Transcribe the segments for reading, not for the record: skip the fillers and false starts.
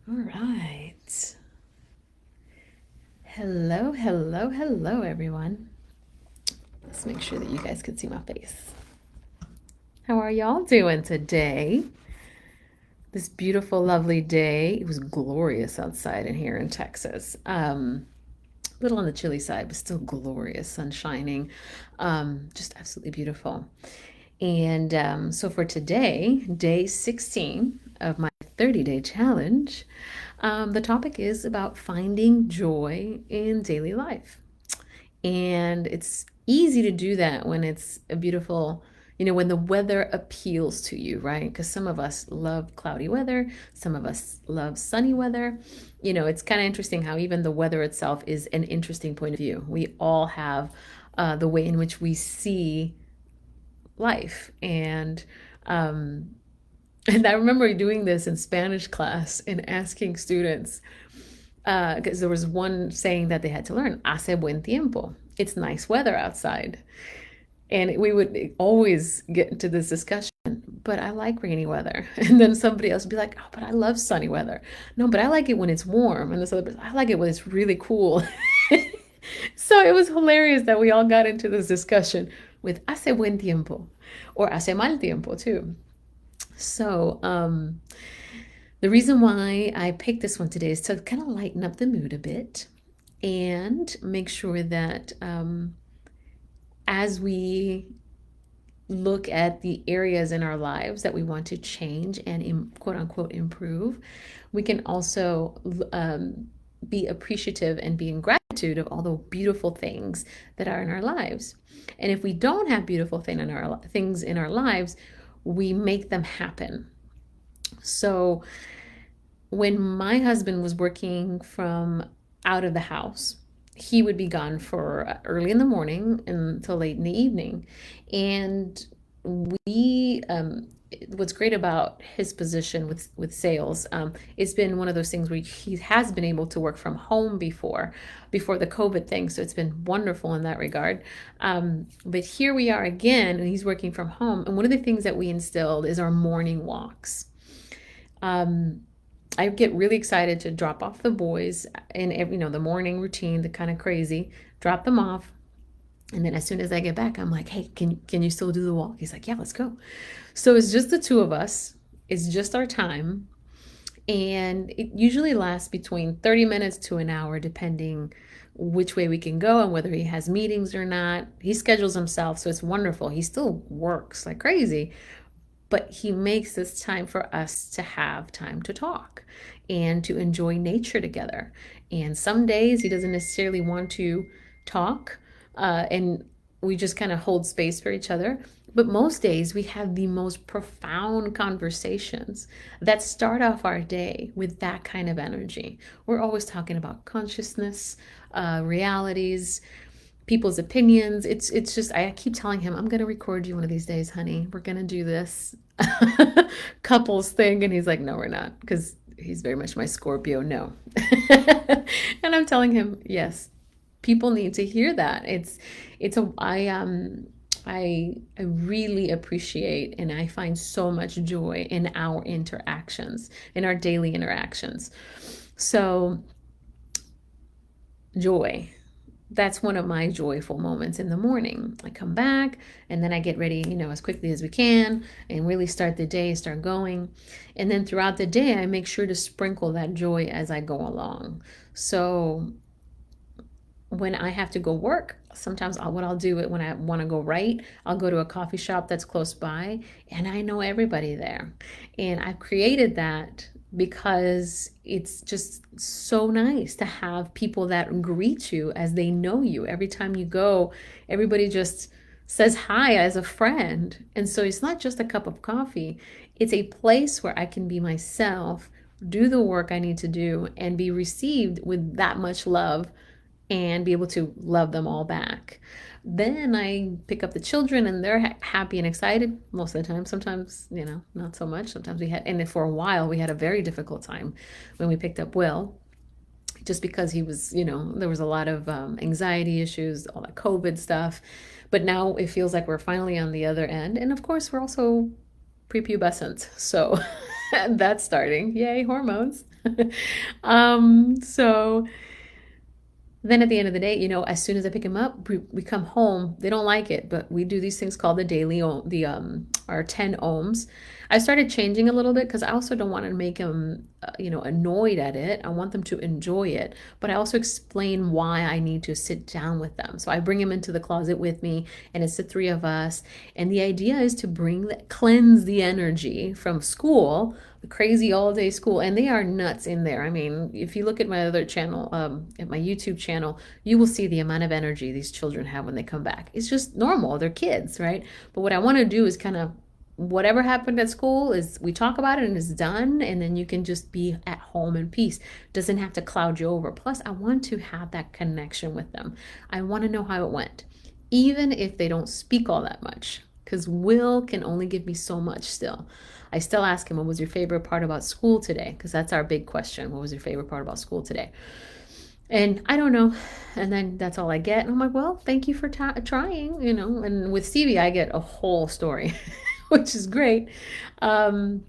All right. Hello, hello, hello, everyone. Let's make sure that you guys can see my face. How are y'all doing today? This beautiful, lovely day. It was glorious outside in here in Texas. A little on the chilly side, but still glorious, sun shining. Just absolutely beautiful. And so for today, day 16 of my 30-day challenge, the topic is about finding joy in daily life. And it's easy to do that when it's a beautiful, when the weather appeals to you, right? Because some of us love cloudy weather, some of us love sunny weather. It's kind of interesting how even the weather itself is an interesting point of view. We all have the way in which we see life. Um, and I remember doing this in Spanish class and asking students, because there was one saying that they had to learn, hace buen tiempo. It's nice weather outside. And we would always get into this discussion, but I like rainy weather. And then somebody else would be like, oh, but I love sunny weather. No, but I like it when it's warm. And this other person, I like it when it's really cool. So it was hilarious that we all got into this discussion with hace buen tiempo or hace mal tiempo too. So, the reason why I picked this one today is to kind of lighten up the mood a bit and make sure that as we look at the areas in our lives that we want to change and quote unquote improve, we can also be appreciative and be in gratitude of all the beautiful things that are in our lives. And if we don't have beautiful things in our lives, we make them happen. So when my husband was working from out of the house, he would be gone for early in the morning until late in the evening. And we, what's great about his position with sales, it's been one of those things where he has been able to work from home before the COVID thing. So it's been wonderful in that regard. But here we are again, and he's working from home. And one of the things that we instilled is our morning walks. I get really excited to drop off the boys in the morning routine, the kind of crazy, drop them off. And then as soon as I get back, I'm like, hey, can you still do the walk? He's like, yeah, let's go. So it's just the two of us. It's just our time. And it usually lasts between 30 minutes to an hour, depending which way we can go and whether he has meetings or not. He schedules himself, so it's wonderful. He still works like crazy, but he makes this time for us to have time to talk and to enjoy nature together. And some days he doesn't necessarily want to talk, and we just kind of hold space for each other. But most days we have the most profound conversations that start off our day with that kind of energy. We're always talking about consciousness, realities, people's opinions. It's just I keep telling him I'm gonna record you one of these days, honey. We're gonna do this couples thing, and he's like, no, we're not, because he's very much my Scorpio. No, and I'm telling him yes. People need to hear that. It's a I really appreciate and I find so much joy in our interactions, in our daily interactions. So joy, that's one of my joyful moments in the morning. I come back and then I get ready, as quickly as we can and really start the day, start going. And then throughout the day, I make sure to sprinkle that joy as I go along. So when I have to go work, sometimes what I'll do when I want to go write, I'll go to a coffee shop that's close by and I know everybody there. And I've created that because it's just so nice to have people that greet you as they know you. Every time you go, everybody just says hi as a friend. And so it's not just a cup of coffee, it's a place where I can be myself, do the work I need to do, and be received with that much love and be able to love them all back. Then I pick up the children and they're happy and excited most of the time. Sometimes, not so much. Sometimes and for a while, we had a very difficult time when we picked up Will, just because he was, there was a lot of anxiety issues, all that COVID stuff. But now it feels like we're finally on the other end. And of course, we're also prepubescent. So that's starting. Yay, hormones. So then at the end of the day, as soon as I pick them up, we come home. They don't like it, but we do these things called the daily, our 10 ohms. I started changing a little bit because I also don't want to make them, annoyed at it. I want them to enjoy it, but I also explain why I need to sit down with them. So I bring them into the closet with me, and it's the three of us. And the idea is to cleanse the energy from school, crazy all day school, and they are nuts in there. I mean, if you look at my other channel, at my YouTube channel, you will see the amount of energy these children have when they come back. It's just normal. They're kids, right? But what I want to do is kind of whatever happened at school is we talk about it and it's done, and then you can just be at home in peace. Doesn't have to cloud you over. Plus, I want to have that connection with them. I want to know how it went, even if they don't speak all that much, because Will can only give me so much still. I still ask him, what was your favorite part about school today? Because that's our big question. What was your favorite part about school today? And I don't know. And then that's all I get. And I'm like, well, thank you for trying, And with Stevie, I get a whole story, which is great. And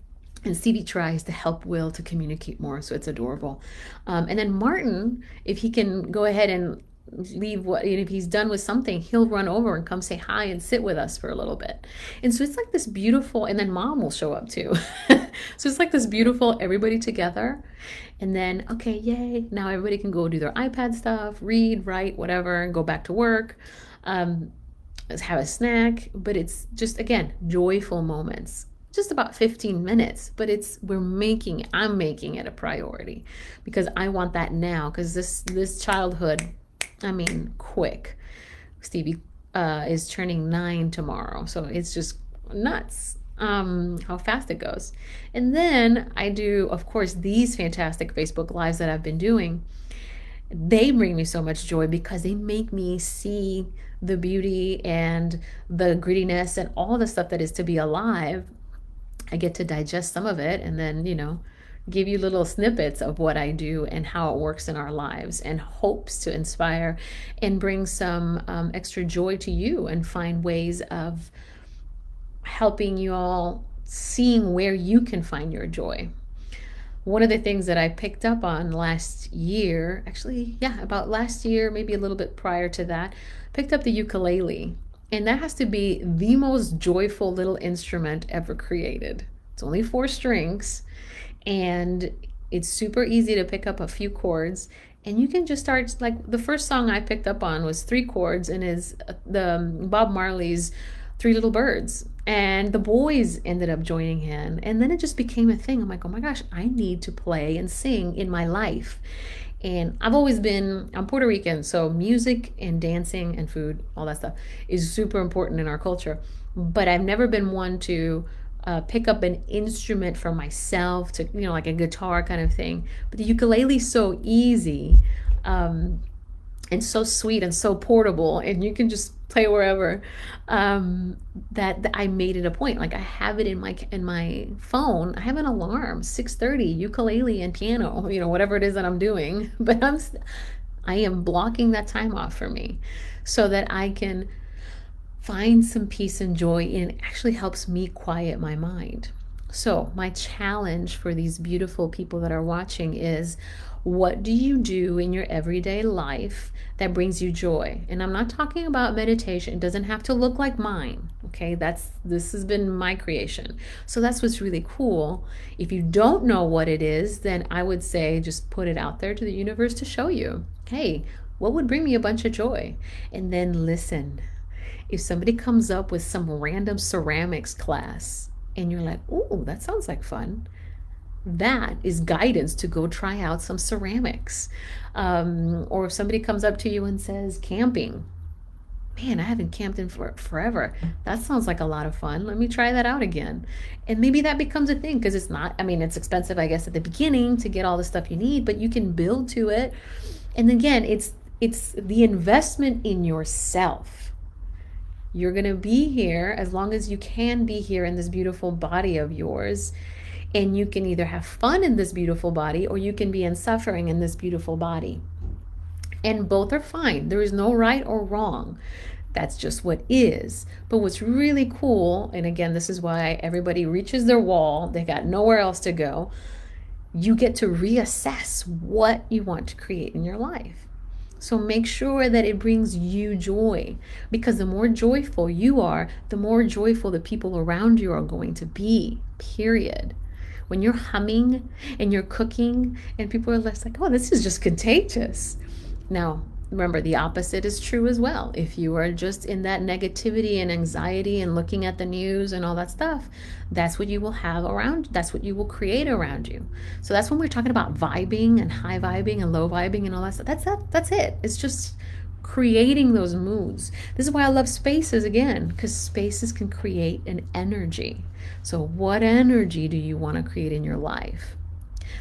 Stevie tries to help Will to communicate more, so it's adorable. And then Martin, if he can go ahead and leave if he's done with something, he'll run over and come say hi and sit with us for a little bit. And so it's like this beautiful, and then mom will show up too. So it's like this beautiful everybody together. And then, okay, yay, now everybody can go do their iPad stuff, read, write, whatever, and go back to work, have a snack. But it's just, again, joyful moments, just about 15 minutes, but I'm making it a priority because I want that now, because this childhood, I mean, quick. Stevie is turning 9 tomorrow, so it's just nuts how fast it goes. And then I do, of course, these fantastic Facebook Lives that I've been doing. They bring me so much joy because they make me see the beauty and the grittiness and all the stuff that is to be alive. I get to digest some of it and then, give you little snippets of what I do and how it works in our lives, and hopes to inspire and bring some extra joy to you and find ways of helping you all seeing where you can find your joy. One of the things that I picked up on last year, about last year, maybe a little bit prior to that, picked up the ukulele. And that has to be the most joyful little instrument ever created. It's only 4 strings, and it's super easy to pick up a few chords, and you can just start. Like the first song I picked up on was 3 chords and is the Bob Marley's 3 Little Birds, and the boys ended up joining in, and then it just became a thing. I'm like, oh my gosh, I need to play and sing in my life. And I'm Puerto Rican, so music and dancing and food, all that stuff is super important in our culture. But I've never been one to pick up an instrument for myself, to, like a guitar kind of thing. But the ukulele is so easy and so sweet and so portable, and you can just play wherever, that I made it a point. Like I have it in my phone. I have an alarm, 6:30, ukulele and piano, whatever it is that I'm doing. But I am blocking that time off for me so that I can find some peace and joy, and it actually helps me quiet my mind. So my challenge for these beautiful people that are watching is, what do you do in your everyday life that brings you joy? And I'm not talking about meditation. It doesn't have to look like mine. Okay, this has been my creation. So that's what's really cool. If you don't know what it is, then I would say just put it out there to the universe to show you. Hey, what would bring me a bunch of joy? And then listen. If somebody comes up with some random ceramics class and you're like, oh, that sounds like fun, that is guidance to go try out some ceramics. Or if somebody comes up to you and says camping, man, I haven't camped in forever. That sounds like a lot of fun. Let me try that out again. And maybe that becomes a thing, because it's expensive, I guess, at the beginning to get all the stuff you need, but you can build to it. And again, it's the investment in yourself. You're going to be here as long as you can be here in this beautiful body of yours. And you can either have fun in this beautiful body, or you can be in suffering in this beautiful body. And both are fine. There is no right or wrong. That's just what is. But what's really cool, and again, this is why everybody reaches their wall, they got nowhere else to go. you get to reassess what you want to create in your life. So make sure that it brings you joy, because the more joyful you are, the more joyful the people around you are going to be, period. When you're humming and you're cooking and people are less like, oh, this is just contagious. Now, remember, the opposite is true as well. If you are just in that negativity and anxiety and looking at the news and all that stuff, that's what you will have around. That's what you will create around you. So that's when we're talking about vibing and high vibing and low vibing and all that stuff. That's it. It's just creating those moods. This is why I love spaces again, because spaces can create an energy. So what energy do you want to create in your life?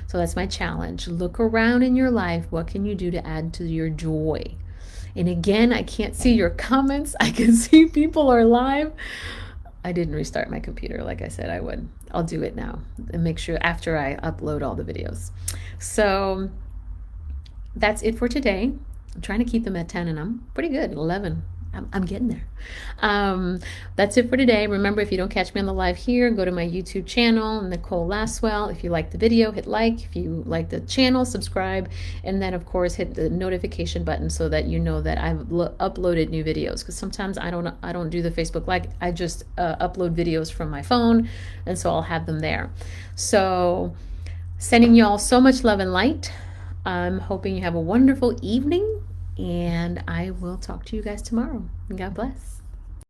So that's my challenge. Look around in your life. What can you do to add to your joy? And again, I can't see your comments. I can see people are live. I didn't restart my computer like I said I would. I'll do it now and make sure after I upload all the videos. So that's it for today. I'm trying to keep them at 10 and I'm pretty good at 11. I'm getting there. That's it for today. Remember, if you don't catch me on the live here, go to my YouTube channel, Nicole Lasswell. If you like the video, hit like. If you like the channel, subscribe. And then, of course, hit the notification button so that you know that I've uploaded new videos. Because sometimes I don't do the Facebook Live. I just upload videos from my phone. And so I'll have them there. So sending you all so much love and light. I'm hoping you have a wonderful evening. And I will talk to you guys tomorrow. God bless.